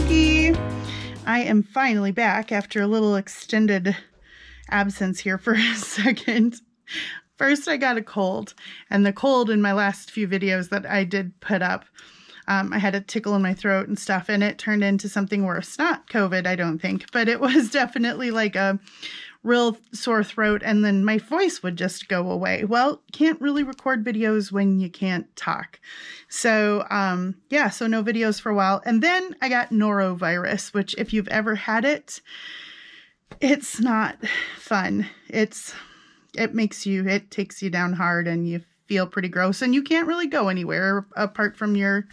Peachy. I am finally back after a little extended absence here for a second. First, I got a cold, and the cold in my last few videos that I did put up, I had a tickle in my throat and stuff, and it turned into something worse. Not COVID, I don't think, but it was definitely like a real sore throat, and then my voice would just go away. Well, can't really record videos when you can't talk. So, yeah, so no videos for a while. And then I got norovirus, which if you've ever had it, it's not fun. It takes you down hard, and you feel pretty gross, and you can't really go anywhere apart from your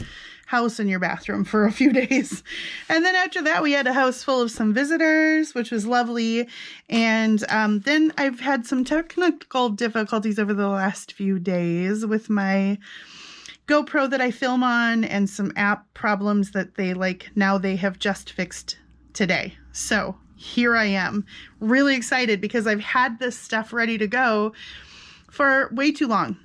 house and your bathroom for a few days. And then after that, we had a house full of some visitors, which was lovely. And then I've had some technical difficulties over the last few days with my GoPro that I film on, and some app problems that now they have just fixed today. So here I am, really excited because I've had this stuff ready to go for way too long.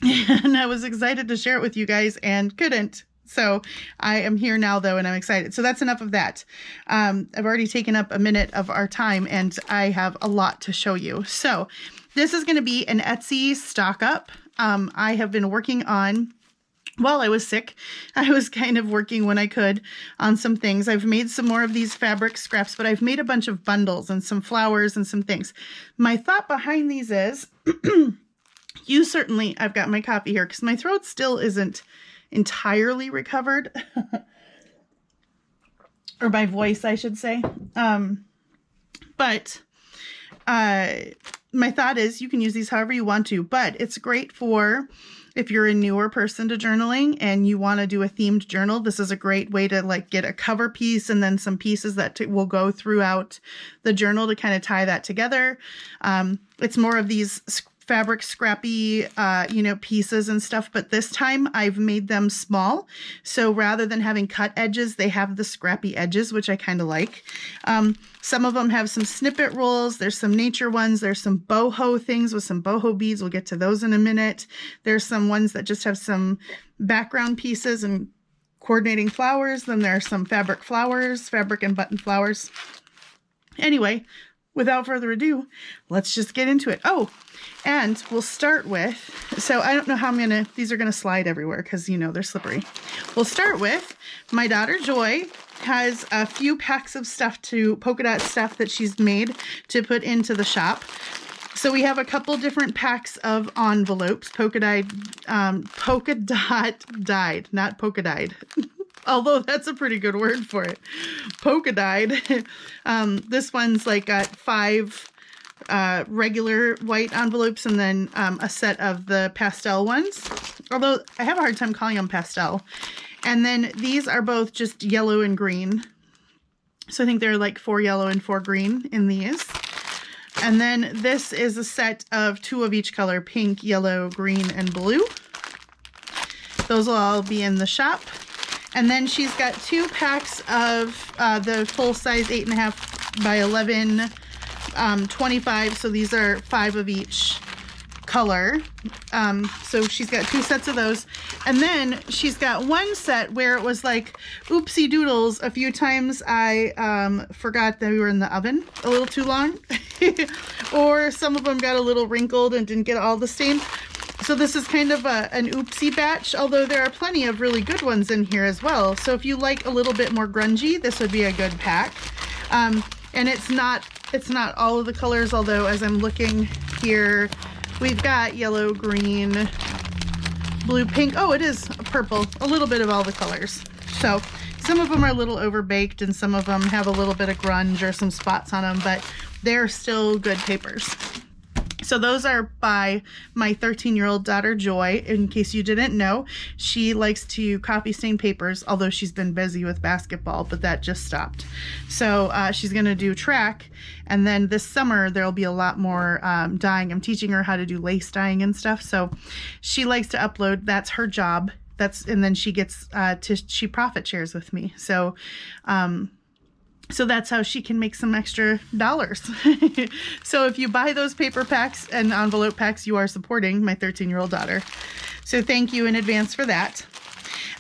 And I was excited to share it with you guys and couldn't. So I am here now, though, and I'm excited. So that's enough of that. I've already taken up a minute of our time, and I have a lot to show you. So this is going to be an Etsy stock up. I have been working on, while I was sick, I was kind of working when I could on some things. I've made some more of these fabric scraps, but I've made a bunch of bundles and some flowers and some things. My thought behind these is... I've got my coffee here because my throat still isn't entirely recovered. Or my voice, I should say. But my thought is you can use these however you want to, but it's great for if you're a newer person to journaling and you want to do a themed journal. This is a great way to get a cover piece and then some pieces that will go throughout the journal to kind of tie that together. It's more of these fabric scrappy, pieces and stuff, but this time I've made them small. So rather than having cut edges, they have the scrappy edges, which I kind of like. Some of them have some snippet rolls. There's some nature ones. There's some boho things with some boho beads. We'll get to those in a minute. There's some ones that just have some background pieces and coordinating flowers. Then there are some fabric flowers, fabric and button flowers. Anyway, without further ado, let's just get into it. Oh, and we'll start with, so I don't know how these are going to slide everywhere because, they're slippery. We'll start with my daughter Joy has a few packs of polka dot stuff that she's made to put into the shop. So we have a couple different packs of envelopes, polka dot dyed, not polka dyed. Although that's a pretty good word for it. Polka dyed. This one's got 5 regular white envelopes and then a set of the pastel ones. Although I have a hard time calling them pastel. And then these are both just yellow and green. So I think they're 4 yellow and 4 green in these. And then this is a set of 2 of each color, pink, yellow, green, and blue. Those will all be in the shop. And then she's got 2 packs of the full-size 8.5 by 11, 25. So these are 5 of each color. So she's got 2 sets of those. And then she's got one set where it was oopsie doodles. A few times I forgot that we were in the oven a little too long. Or some of them got a little wrinkled and didn't get all the stain. So this is kind of an oopsie batch, although there are plenty of really good ones in here as well. So if you like a little bit more grungy, this would be a good pack. And it's not all of the colors, although as I'm looking here, we've got yellow, green, blue, pink. Oh, it is purple, a little bit of all the colors. So some of them are a little overbaked and some of them have a little bit of grunge or some spots on them, but they're still good papers. So those are by my 13-year-old daughter, Joy. In case you didn't know, she likes to copy stain papers, although she's been busy with basketball, but that just stopped. So she's going to do track, and then this summer there'll be a lot more dyeing. I'm teaching her how to do lace dyeing and stuff, so she likes to upload. That's her job. And then she gets she profit shares with me. So So that's how she can make some extra dollars. So if you buy those paper packs and envelope packs, you are supporting my 13-year-old daughter. So thank you in advance for that.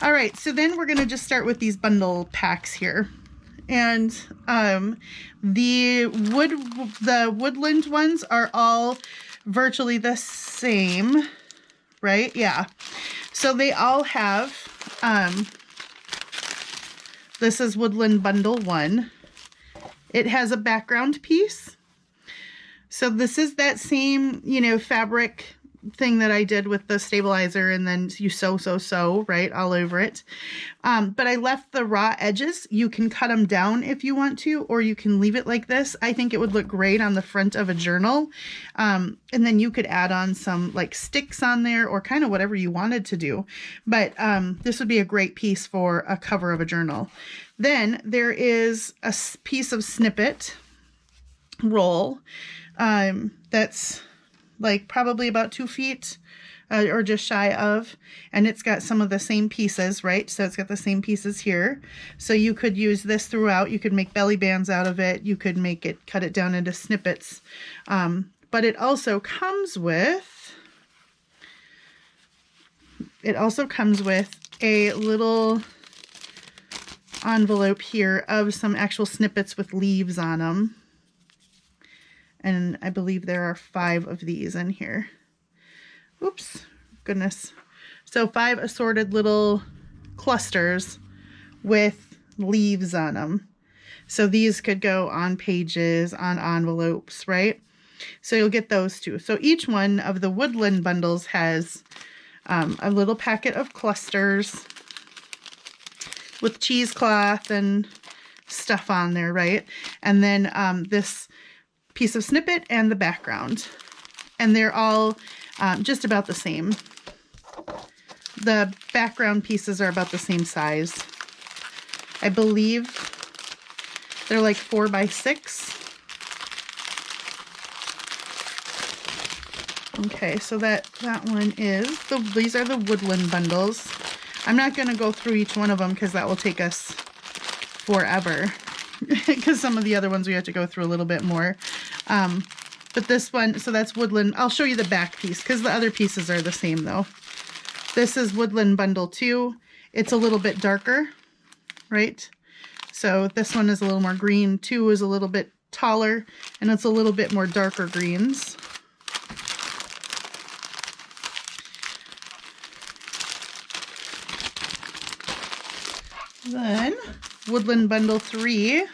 All right, so then we're gonna just start with these bundle packs here. And the Woodland ones are all virtually the same, right? Yeah. So they all have, this is Woodland Bundle 1. It has a background piece. So this is that same, you know, fabric thing that I did with the stabilizer, and then you sew, right, all over it. But I left the raw edges. You can cut them down if you want to, or you can leave it like this. I think it would look great on the front of a journal. And then you could add on some like sticks on there, or kind of whatever you wanted to do. But this would be a great piece for a cover of a journal. Then there is a piece of snippet roll that's like probably about 2 feet or just shy of, and it's got some of the same pieces, right? So it's got the same pieces here. So you could use this throughout. You could make belly bands out of it. You could make it, cut it down into snippets. But it also comes with, a little envelope here of some actual snippets with leaves on them. And I believe there are 5 of these in here. Oops, goodness. So 5 assorted little clusters with leaves on them. So these could go on pages, on envelopes, right? So you'll get those too. So each one of the Woodland bundles has a little packet of clusters with cheesecloth and stuff on there, right? And then this piece of snippet and the background, and they're all just about the same. The background pieces are about the same size. I believe they're like 4 by 6. Okay, so that one is these are the Woodland bundles. I'm not going to go through each one of them because that will take us forever. Because some of the other ones we have to go through a little bit more. But this one, so that's Woodland. I'll show you the back piece because the other pieces are the same though. This is Woodland Bundle 2. It's a little bit darker, right? So this one is a little more green. 2 is a little bit taller, and it's a little bit more darker greens. Then Woodland Bundle 3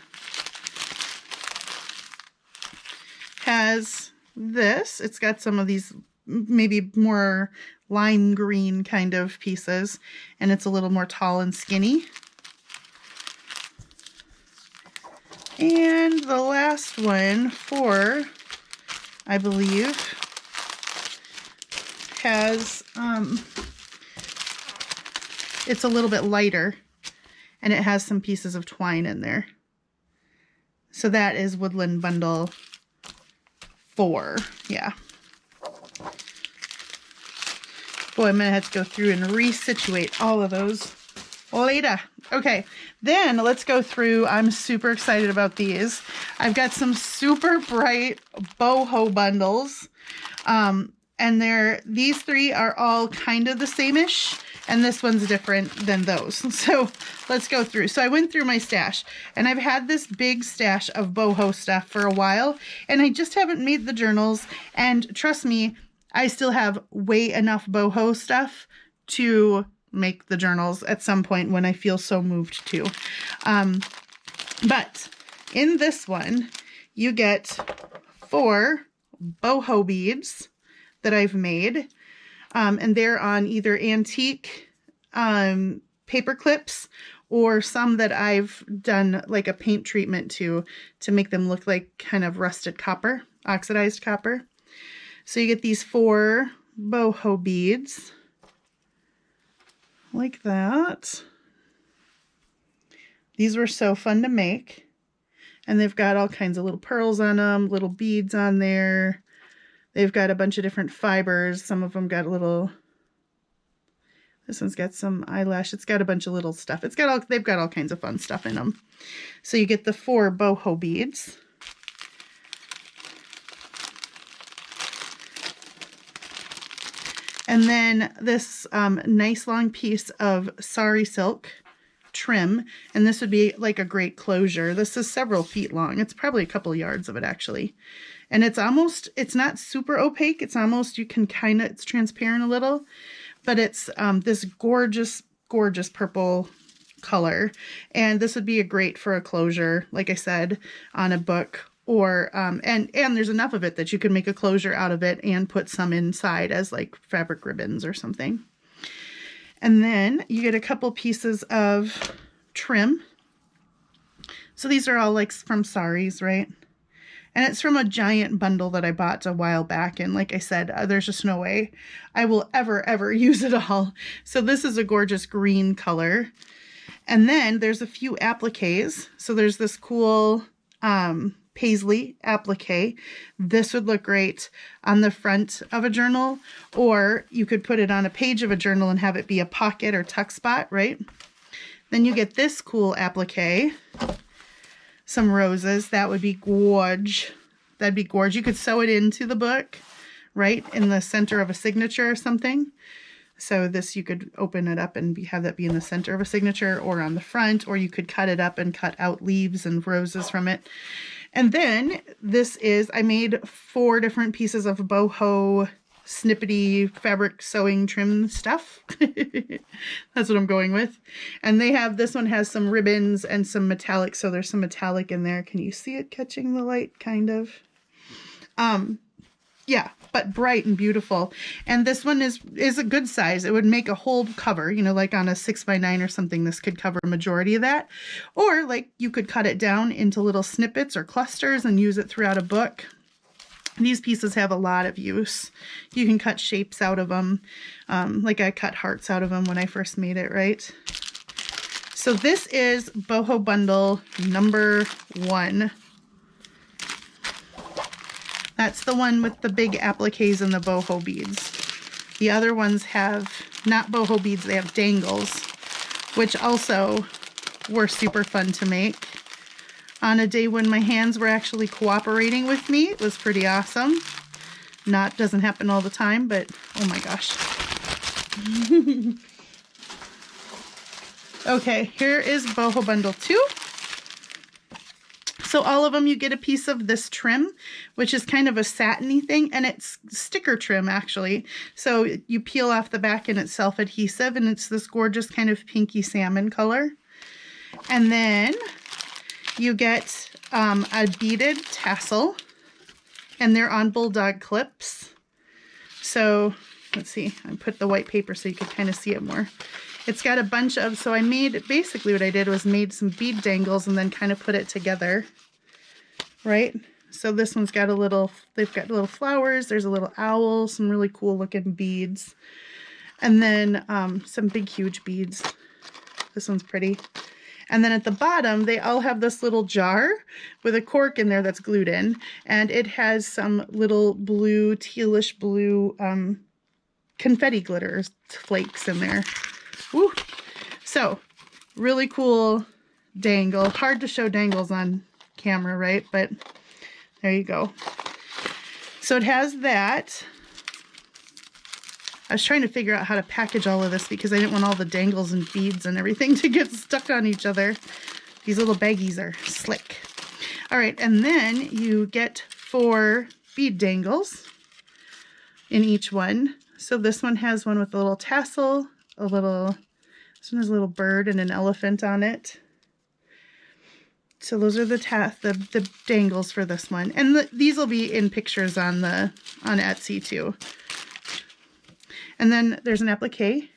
has this. It's got some of these maybe more lime green kind of pieces, and it's a little more tall and skinny. And the last one, 4, I believe, has, it's a little bit lighter, and it has some pieces of twine in there. So that is Woodland Bundle 4. Yeah. Boy, I'm gonna have to go through and resituate all of those later. Okay, then let's go through. I'm super excited about these. I've got some super bright boho bundles. And these 3 are all kind of the same-ish, and this one's different than those. So let's go through. So I went through my stash, and I've had this big stash of boho stuff for a while, and I just haven't made the journals. And trust me, I still have way enough boho stuff to make the journals at some point when I feel so moved to. But in this one, you get 4 boho beads that I've made, and they're on either antique paper clips or some that I've done like a paint treatment to make them look like kind of rusted copper, oxidized copper. So you get these 4 boho beads like that. These were so fun to make, and they've got all kinds of little pearls on them, little beads on there. They've got a bunch of different fibers. Some of them got a little, this one's got some eyelash. It's got a bunch of little stuff. They've got all kinds of fun stuff in them. So you get the 4 boho beads. And then this nice long piece of sari silk trim, and this would be like a great closure. This is several feet long. It's probably a couple yards of it actually. And it's not super opaque. It's almost, you can kind of, it's transparent a little, but it's this gorgeous, gorgeous purple color. And this would be a great for a closure, like I said, on a book. Or, and there's enough of it that you can make a closure out of it and put some inside as like fabric ribbons or something. And then you get a couple pieces of trim. So these are all like from saris, right? And it's from a giant bundle that I bought a while back. And like I said, there's just no way I will ever use it all. So this is a gorgeous green color. And then there's a few appliques. So there's this cool, paisley applique. This would look great on the front of a journal, or you could put it on a page of a journal and have it be a pocket or tuck spot, right? Then you get this cool applique, some roses. That would be gorge. That'd be gorge. You could sew it into the book, right? In the center of a signature or something. So this, you could open it up and have that be in the center of a signature or on the front, or you could cut it up and cut out leaves and roses from it. And then this is, I made 4 different pieces of boho snippety fabric sewing trim stuff. That's what I'm going with. And they have, this one has some ribbons and some metallic. So there's some metallic in there. Can you see it catching the light? Kind of. Yeah, but bright and beautiful. And this one is a good size. It would make a whole cover, you know, like on a 6x9 or something. This could cover a majority of that. Or like you could cut it down into little snippets or clusters and use it throughout a book. These pieces have a lot of use. You can cut shapes out of them. Like I cut hearts out of them when I first made it, right? So this is Boho Bundle number 1. That's the one with the big appliques and the boho beads. The other ones have not boho beads, they have dangles, which also were super fun to make. On a day when my hands were actually cooperating with me, it was pretty awesome. Doesn't happen all the time, but oh my gosh. Okay, here is Boho Bundle 2. So all of them, you get a piece of this trim, which is kind of a satiny thing, and it's sticker trim actually. So you peel off the back and it's self-adhesive, and it's this gorgeous kind of pinky salmon color. And then you get a beaded tassel, and they're on bulldog clips. So let's see, I put the white paper so you could kind of see it more. It's got a bunch of, so I made, basically what I did was made some bead dangles and then kind of put it together, right? So this one's got a little, they've got little flowers, there's a little owl, some really cool looking beads, and then some big huge beads. This one's pretty. And then at the bottom, they all have this little jar with a cork in there that's glued in, and it has some little blue, tealish blue confetti glitter flakes in there. Woo. So, really cool dangle. Hard to show dangles on camera, right? But there you go. So it has that. I was trying to figure out how to package all of this because I didn't want all the dangles and beads and everything to get stuck on each other. These little baggies are slick. All right, and then you get 4 bead dangles in each one. So this one has one with a little tassel, this one has a little bird and an elephant on it. So those are the dangles for this one. And these will be in pictures on Etsy too. And then there's an applique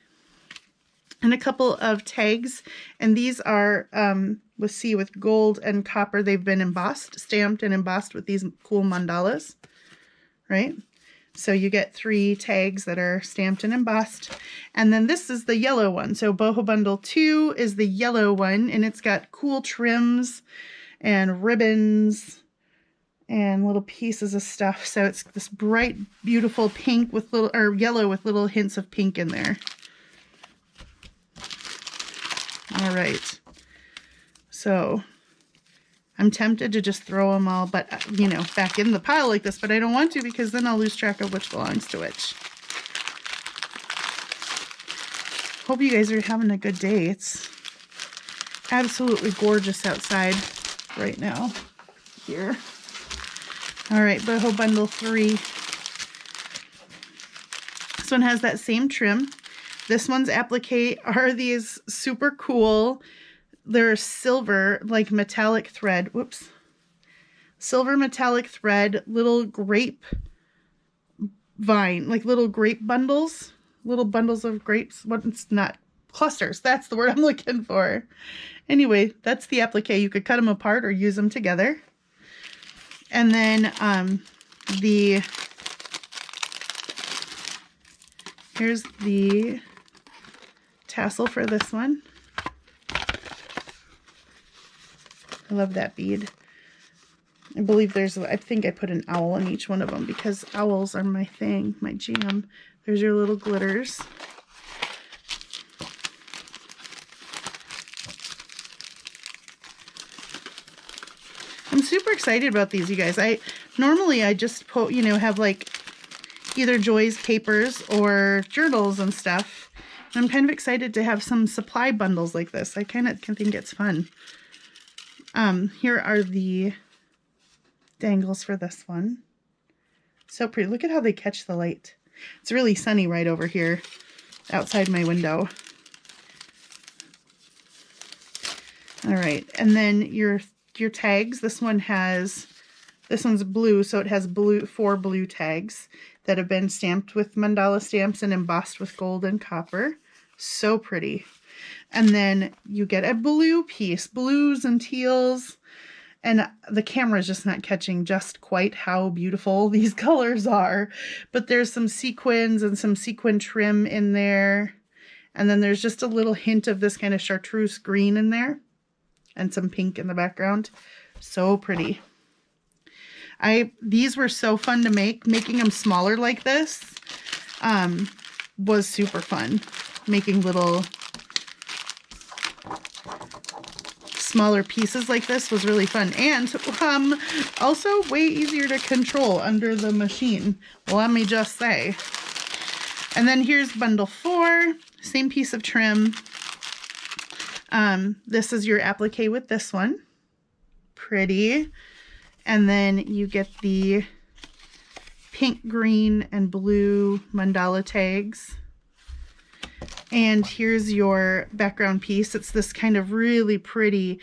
and a couple of tags. And these are with gold and copper. They've been embossed, stamped and embossed with these cool mandalas, right? So you get 3 tags that are stamped and embossed. And then this is the yellow one. So Boho Bundle 2 is the yellow one, and it's got cool trims and ribbons and little pieces of stuff. So it's this bright, beautiful pink with yellow with little hints of pink in there. All right. So I'm tempted to just throw them all, but back in the pile like this, but I don't want to because then I'll lose track of which belongs to which. Hope you guys are having a good day. It's absolutely gorgeous outside right now here. All right, Boho bundle 3. This one has that same trim. This one's applique are these super cool. They're silver, like metallic thread. Whoops. Silver metallic thread, little grape vine, like little grape bundles. Little bundles of grapes. What? It's not clusters. That's the word I'm looking for. Anyway, that's the applique. You could cut them apart or use them together. And then here's the tassel for this one. I love that bead. I believe I think I put an owl in each one of them because owls are my thing, my jam. There's your little glitters. I'm super excited about these, you guys. Normally I just put, have like either Joy's papers or journals and stuff. And I'm kind of excited to have some supply bundles like this. I kind of think it's fun. Here are the dangles for this one. So pretty. Look at how they catch the light. It's really sunny right over here outside my window. All right, and then your tags. This one's blue, so it has 4 blue tags that have been stamped with mandala stamps and embossed with gold and copper. So pretty. And then you get a blue piece, blues and teals. And the camera is just not catching just quite how beautiful these colors are. But there's some sequins and some sequin trim in there. And then there's just a little hint of this kind of chartreuse green in there. And some pink in the background. So pretty. These were so fun to make. Making them smaller like this was super fun. Making little smaller pieces like this was really fun. And also way easier to control under the machine. Let me just say. And then here's bundle 4. Same piece of trim. This is your applique with this one. Pretty. And then you get the pink, green, and blue mandala tags. And here's your background piece. It's this kind of really pretty,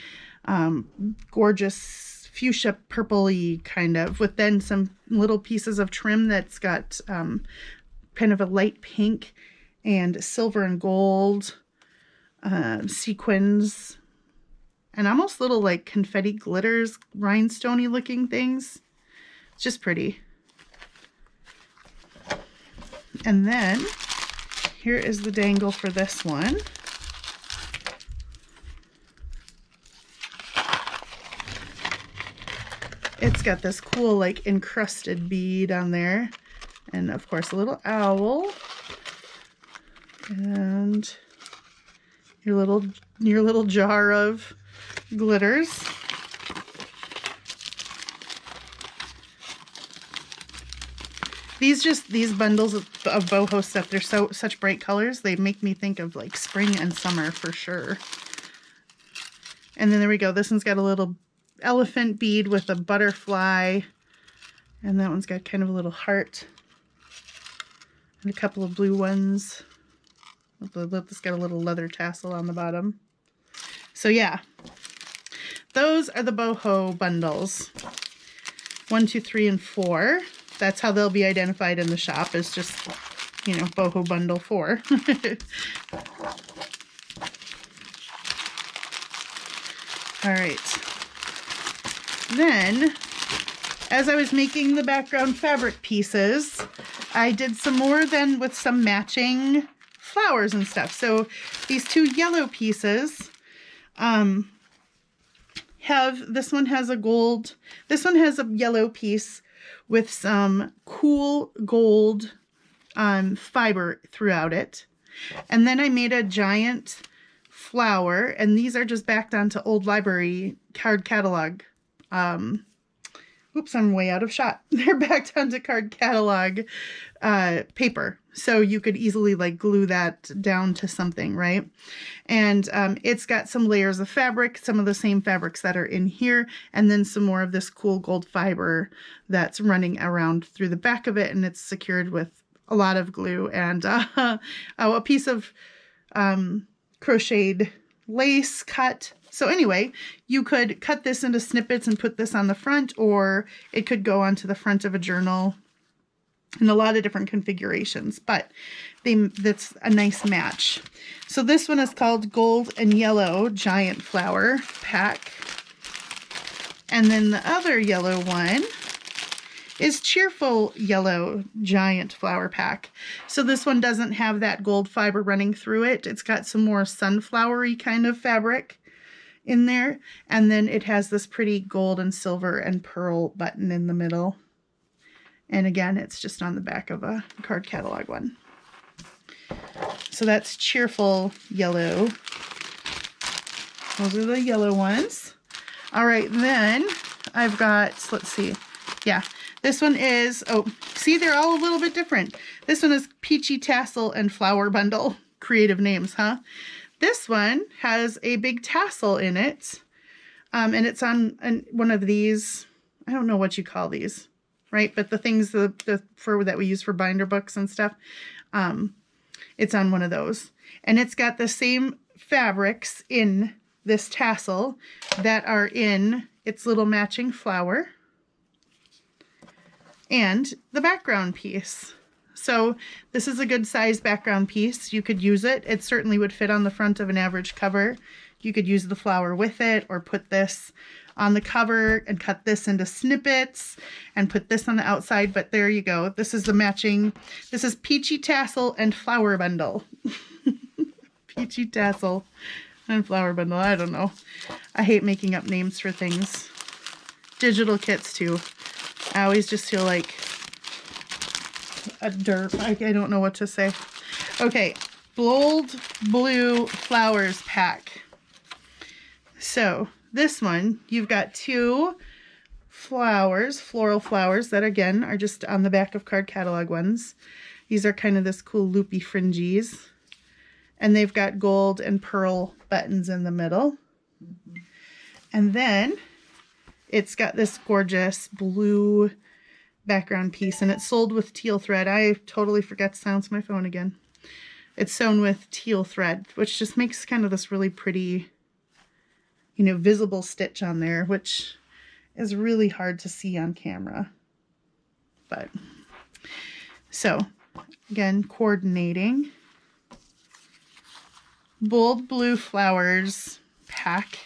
gorgeous fuchsia purpley kind of, with then some little pieces of trim that's got kind of a light pink and silver and gold sequins. And almost little like confetti glitters, rhinestoney looking things. It's just pretty. And then here is the dangle for this one. It's got this cool like encrusted bead on there. And of course a little owl. And your little jar of glitters. These bundles of boho stuff, they're such bright colors. They make me think of like spring and summer for sure. And then there we go. This one's got a little elephant bead with a butterfly. And that one's got kind of a little heart. And a couple of blue ones. It's got a little leather tassel on the bottom. So yeah, those are the boho bundles. 1, 2, 3, and 4. That's how they'll be identified in the shop, is just, boho bundle 4. All right. Then, as I was making the background fabric pieces, I did some more then with some matching flowers and stuff. So these 2 yellow pieces this one has a yellow piece with some cool gold fiber throughout it. And then I made a giant flower, and these are just backed onto old library card catalog oops, I'm way out of shot. They're backed onto card catalog paper. So you could easily like glue that down to something, right? And it's got some layers of fabric, some of the same fabrics that are in here, and then some more of this cool gold fiber that's running around through the back of it, and it's secured with a lot of glue and a piece of crocheted lace cut. So anyway, you could cut this into snippets and put this on the front, or it could go onto the front of a journal in a lot of different configurations, but that's a nice match. So this one is called Gold and Yellow Giant Flower Pack. And then the other yellow one is Cheerful Yellow Giant Flower Pack. So this one doesn't have that gold fiber running through it. It's got some more sunflowery kind of fabric in there. And then it has this pretty gold and silver and pearl button in the middle. And again, it's just on the back of a card catalog one. So that's Cheerful Yellow. Those are the yellow ones. All right, then I've got, let's see. Yeah, this one is, oh, see, they're all a little bit different. This one is Peachy Tassel and Flower Bundle. Creative names, huh? This one has a big tassel in it. And it's on one of these, I don't know what you call these. Right, but the things that we use for binder books and stuff, it's on one of those, and it's got the same fabrics in this tassel that are in its little matching flower and the background piece. So this is a good size background piece. You could use it. It certainly would fit on the front of an average cover. You could use the flower with it, or put this on the cover and cut this into snippets and put this on the outside. But there you go. This is the matching. This is Peachy Tassel and Flower Bundle. Peachy Tassel and Flower Bundle. I don't know. I hate making up names for things. Digital kits too. I always just feel like a derp. I don't know what to say. Okay. Bold Blue Flowers Pack. So this one, you've got two flowers, floral flowers that again are just on the back of card catalog ones. These are kind of this cool loopy fringies, and they've got gold and pearl buttons in the middle. And then it's got this gorgeous blue background piece, and it's sold with teal thread. I totally forgot to silence my phone again. It's sewn with teal thread, which just makes kind of this really pretty, you know, visible stitch on there, which is really hard to see on camera. But so again, coordinating. Bold Blue Flowers Pack.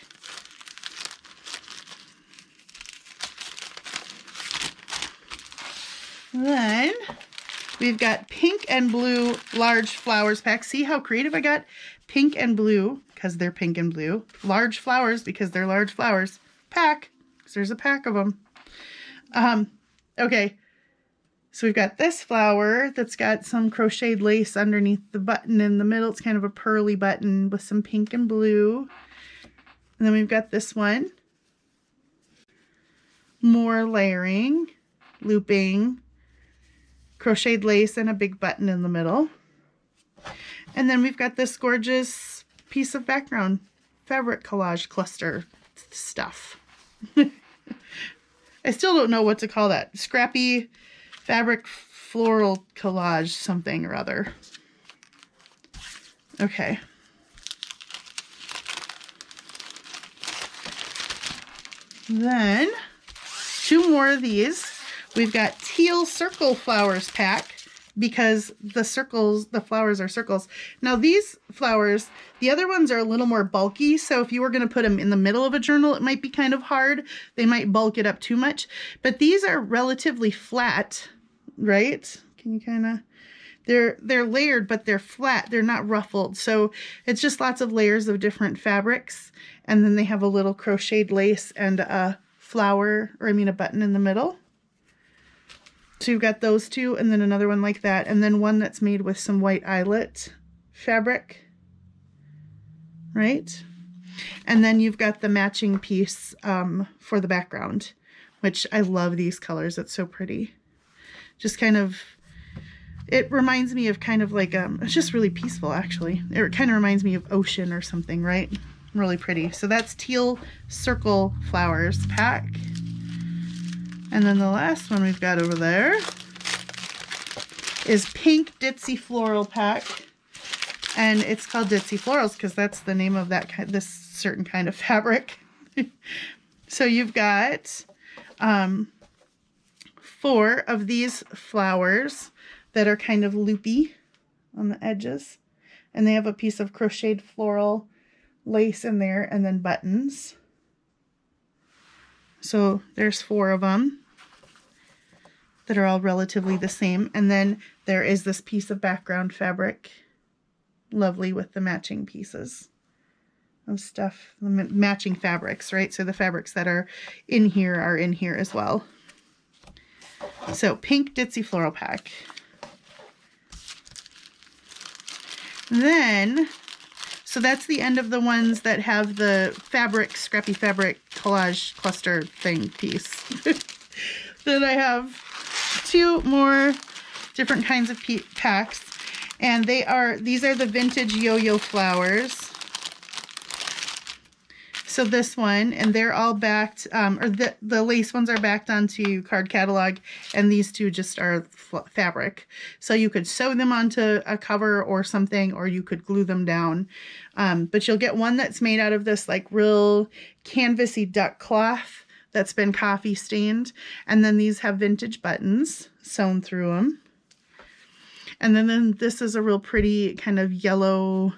Then we've got Pink and Blue Large Flowers Pack. See how creative I got? Pink and blue, because they're pink and blue. Large flowers, because they're large flowers. Pack, because there's a pack of them. Okay, so we've got this flower that's got some crocheted lace underneath the button in the middle. It's kind of a pearly button with some pink and blue. And then we've got this one. More layering, looping, crocheted lace, and a big button in the middle. And then we've got this gorgeous piece of background fabric collage cluster stuff. I still don't know what to call that. Scrappy fabric floral collage something or other. Okay. Then two more of these. We've got Teal Circle Flowers Pack, because the flowers are circles. Now these flowers, the other ones are a little more bulky, so if you were going to put them in the middle of a journal, it might be kind of hard. They might bulk it up too much. But these are relatively flat, right? Can you kind of... They're layered, but they're flat. They're not ruffled. So it's just lots of layers of different fabrics. And then they have a little crocheted lace and a flower, or I mean a button in the middle. So you've got those two, and then another one like that, and then one that's made with some white eyelet fabric, right? And then you've got the matching piece for the background, which I love these colors. It's so pretty. Just kind of, it reminds me of kind of like, it's just really peaceful actually. It kind of reminds me of ocean or something, right? Really pretty. So that's Teal Circle Flowers pack. And then the last one we've got over there is Pink Ditsy Floral pack. And it's called Ditsy Florals because that's the name of that this certain kind of fabric. So you've got 4 of these flowers that are kind of loopy on the edges. And they have a piece of crocheted floral lace in there and then buttons. So there's 4 of them that are all relatively the same. And then there is this piece of background fabric. Lovely with the matching pieces of stuff, the matching fabrics, right? So the fabrics that are in here as well. So Pink Ditsy Floral pack. Then, so that's the end of the ones that have the fabric, scrappy fabric collage cluster thing piece. Then I have 2 more different kinds of packs. And these are the vintage yo-yo flowers. So this one, and they're all backed, or the lace ones are backed onto card catalog, and these 2 just are fabric. So you could sew them onto a cover or something, or you could glue them down. But you'll get one that's made out of this like real canvasy duck cloth that's been coffee stained. And then these have vintage buttons sewn through them. And then this is a real pretty kind of yellow,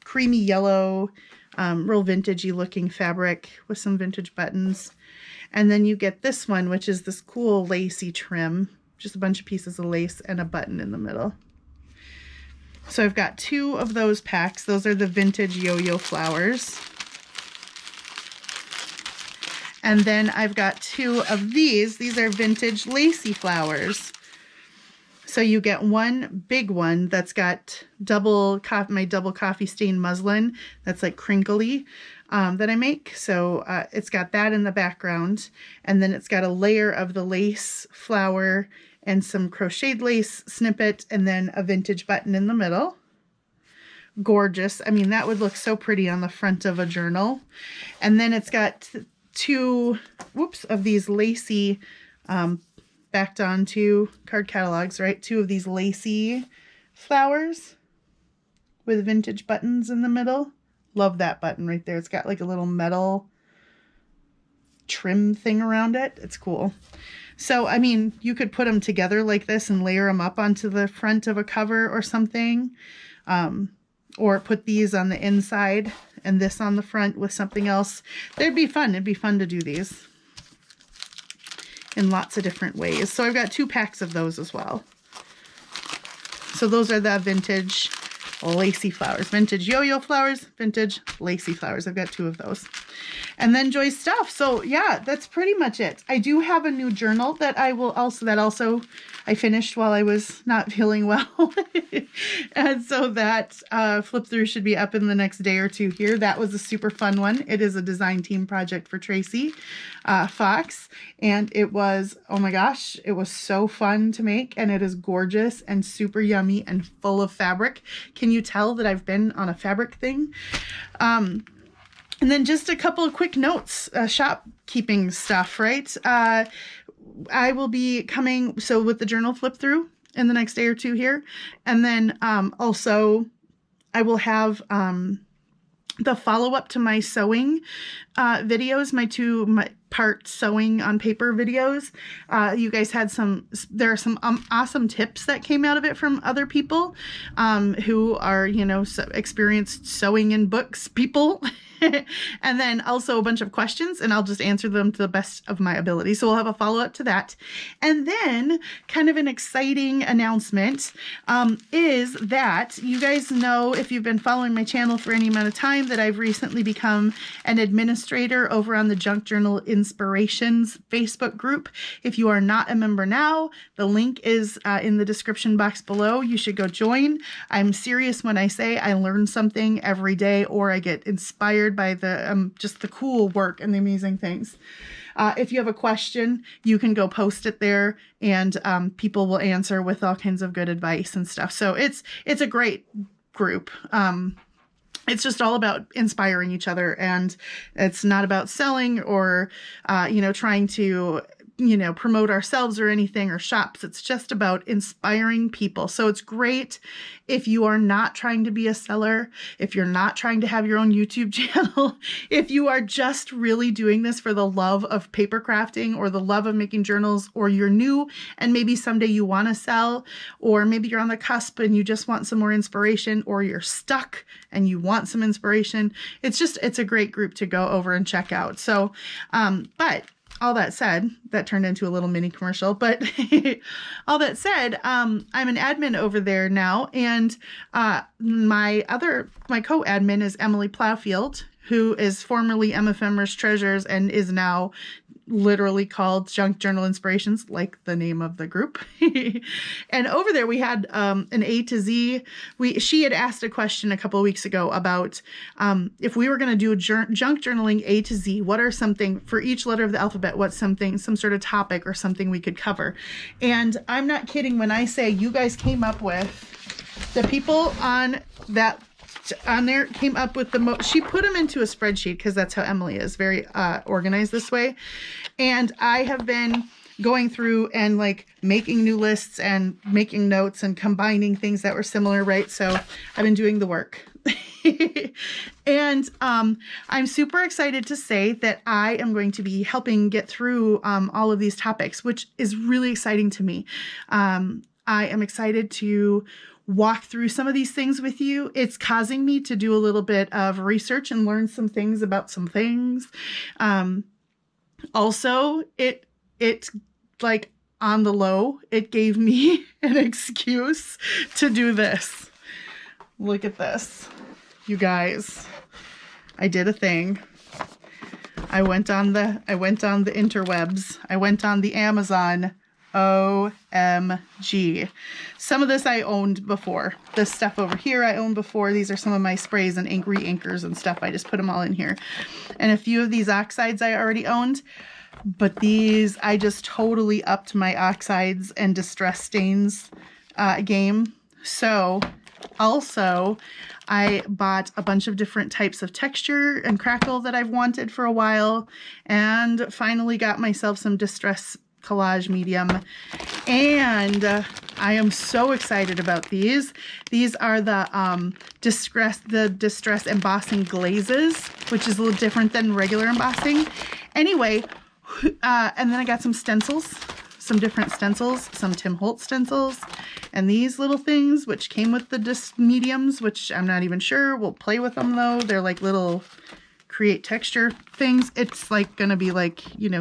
creamy yellow, real vintagey looking fabric with some vintage buttons. And then you get this one, which is this cool lacy trim, just a bunch of pieces of lace and a button in the middle. So I've got 2 of those packs. Those are the vintage yo-yo flowers. And then I've got 2 of these. These are vintage lacy flowers. So you get one big one that's got my double coffee stain muslin that's like crinkly that I make. So it's got that in the background, and then it's got a layer of the lace flower and some crocheted lace snippet, and then a vintage button in the middle. Gorgeous. I mean, that would look so pretty on the front of a journal. And then it's got 2 of these lacy backed onto card catalogs, right? 2 of these lacy flowers with vintage buttons in the middle. Love that button right there. It's got like a little metal trim thing around it. It's cool. So, I mean, you could put them together like this and layer them up onto the front of a cover or something. Or put these on the inside and this on the front with something else. They'd be fun. It'd be fun to do these in lots of different ways. So I've got 2 packs of those as well. So those are the vintage lacy flowers. Vintage yo-yo flowers, vintage lacy flowers. I've got 2 of those. And then Joy's stuff. So yeah, that's pretty much it. I do have a new journal that I finished while I was not feeling well. And so that flip through should be up in the next day or 2 here. That was a super fun one. It is a design team project for Tracy Fox. And it was, oh my gosh, it was so fun to make. And it is gorgeous and super yummy and full of fabric. Can you tell that I've been on a fabric thing? And then just a couple of quick notes, shopkeeping stuff, right? I will be coming, so with the journal flip through in the next day or 2 here. And then also I will have the follow-up to my sewing videos, my 2-part sewing on paper videos. You guys had there are some awesome tips that came out of it from other people who are, experienced sewing in books people. And then also a bunch of questions, and I'll just answer them to the best of my ability. So we'll have a follow-up to that. And then kind of an exciting announcement is that you guys know, if you've been following my channel for any amount of time, that I've recently become an administrator over on the Junk Journal Inspirations Facebook group. If you are not a member now, the link is in the description box below. You should go join. I'm serious when I say I learn something every day, or I get inspired by the just the cool work and the amazing things. If you have a question, you can go post it there, and people will answer with all kinds of good advice and stuff. So it's a great group. It's just all about inspiring each other, and it's not about selling or, trying to, promote ourselves or anything, or shops. It's just about inspiring people. So it's great if you are not trying to be a seller, if you're not trying to have your own YouTube channel, if you are just really doing this for the love of paper crafting or the love of making journals, or you're new and maybe someday you want to sell, or maybe you're on the cusp and you just want some more inspiration, or you're stuck and you want some inspiration. It's a great group to go over and check out. So, but all that said, that turned into a little mini commercial, but all that said, I'm an admin over there now, and my co-admin is Emily Plowfield, who is formerly Ephemeris Treasures and is now literally called Junk Journal Inspirations, like the name of the group. And over there we had an A to Z. She had asked a question a couple of weeks ago about if we were going to do junk journaling A to Z, what are something for each letter of the alphabet, what's some sort of topic or something we could cover. And I'm not kidding when I say you guys came up with, the people on there came up with the most. She put them into a spreadsheet because that's how Emily is, very organized this way. And I have been going through and like making new lists and making notes and combining things that were similar, right? So I've been doing the work. And I'm super excited to say that I am going to be helping get through all of these topics, which is really exciting to me. I am excited to walk through some of these things with you. It's causing me to do a little bit of research and learn some things about some things. Also, it like on the low, it gave me an excuse to do this. Look at this, you guys. I did a thing. I went on the interwebs. I went on the Amazon. OMG. Some of this I owned before. This stuff over here I owned before. These are some of my sprays and ink re-inkers and stuff. I just put them all in here. And a few of these oxides I already owned. But these, I just totally upped my oxides and distress stains game. So also, I bought a bunch of different types of texture and crackle that I've wanted for a while. And finally got myself some distress collage medium, and I am so excited about these. These are the distress embossing glazes, which is a little different than regular embossing. Anyway, and then I got some stencils, some different stencils, some Tim Holtz stencils, and these little things, which came with the mediums, which I'm not even sure. We'll play with them though. They're like little create texture things. It's like gonna be like,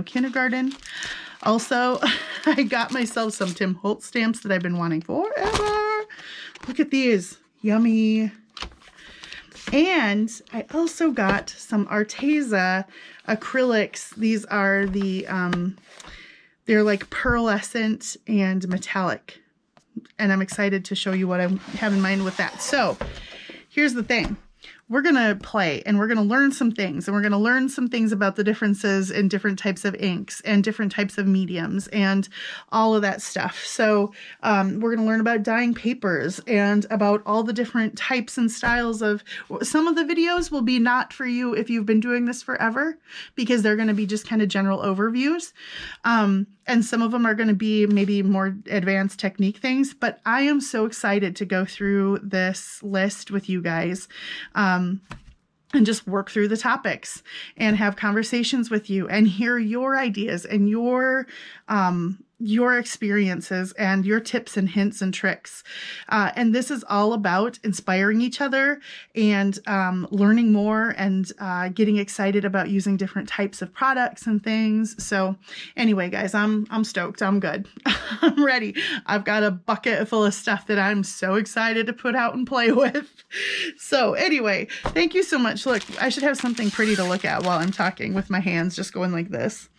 kindergarten. Also, I got myself some Tim Holtz stamps that I've been wanting forever. Look at these. Yummy. And I also got some Arteza acrylics. These are the, they're like pearlescent and metallic. And I'm excited to show you what I have in mind with that. So here's the thing. We're going to play and we're going to learn some things, and we're going to learn some things about the differences in different types of inks and different types of mediums and all of that stuff. So we're going to learn about dyeing papers and about all the different types and styles of. Some of the videos will be not for you if you've been doing this forever, because they're going to be just kind of general overviews. And some of them are going to be maybe more advanced technique things, but I am so excited to go through this list with you guys. And just work through the topics and have conversations with you and hear your ideas and your experiences and your tips and hints and tricks. And this is all about inspiring each other and learning more and getting excited about using different types of products and things. So anyway, guys, I'm stoked. I'm good. I'm ready. I've got a bucket full of stuff that I'm so excited to put out and play with. So anyway, thank you so much. Look, I should have something pretty to look at while I'm talking with my hands just going like this.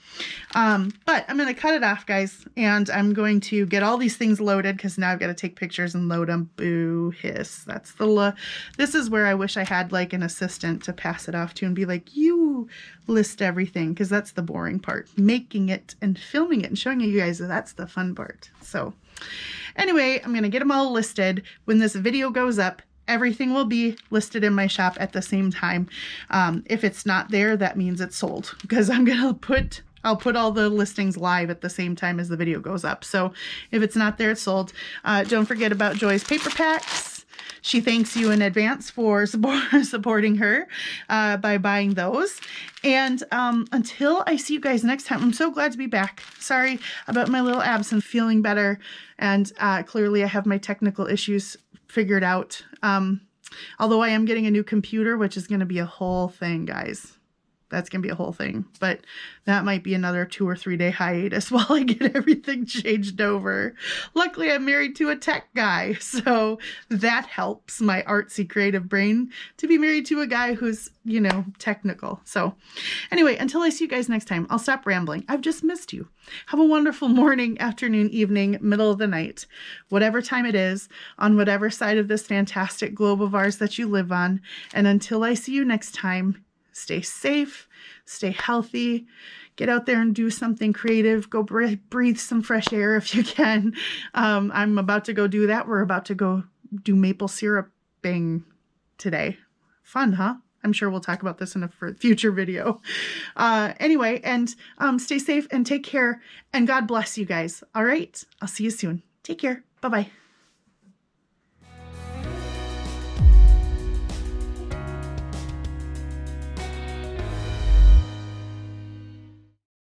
But I'm going to cut it off, guys, and I'm going to get all these things loaded because now I've got to take pictures and load them. Boo hiss. That's the this is where I wish I had like an assistant to pass it off to and be like, you list everything, because that's the boring part. Making it and filming it and showing you guys, that's the fun part. So anyway, I'm going to get them all listed. When this video goes up, everything will be listed in my shop at the same time. If it's not there, that means it's sold, because I'll put all the listings live at the same time as the video goes up. So if it's not there, it's sold. Don't forget about Joy's paper packs. She thanks you in advance for supporting her by buying those. And until I see you guys next time, I'm so glad to be back. Sorry about my little absence. Feeling better. And clearly I have my technical issues figured out. Although I am getting a new computer, which is going to be a whole thing, guys. That's going to be a whole thing, but that might be another 2 or 3 day hiatus while I get everything changed over. Luckily, I'm married to a tech guy, so that helps my artsy creative brain to be married to a guy who's, you know, technical. So anyway, until I see you guys next time, I'll stop rambling. I've just missed you. Have a wonderful morning, afternoon, evening, middle of the night, whatever time it is, on whatever side of this fantastic globe of ours that you live on. And until I see you next time, stay safe, stay healthy, get out there and do something creative. Go breathe some fresh air if you can. I'm about to go do that. We're about to go do maple syruping today. Fun, huh? I'm sure we'll talk about this in a future video. Anyway, and stay safe and take care, and God bless you guys. All right? I'll see you soon. Take care. Bye-bye.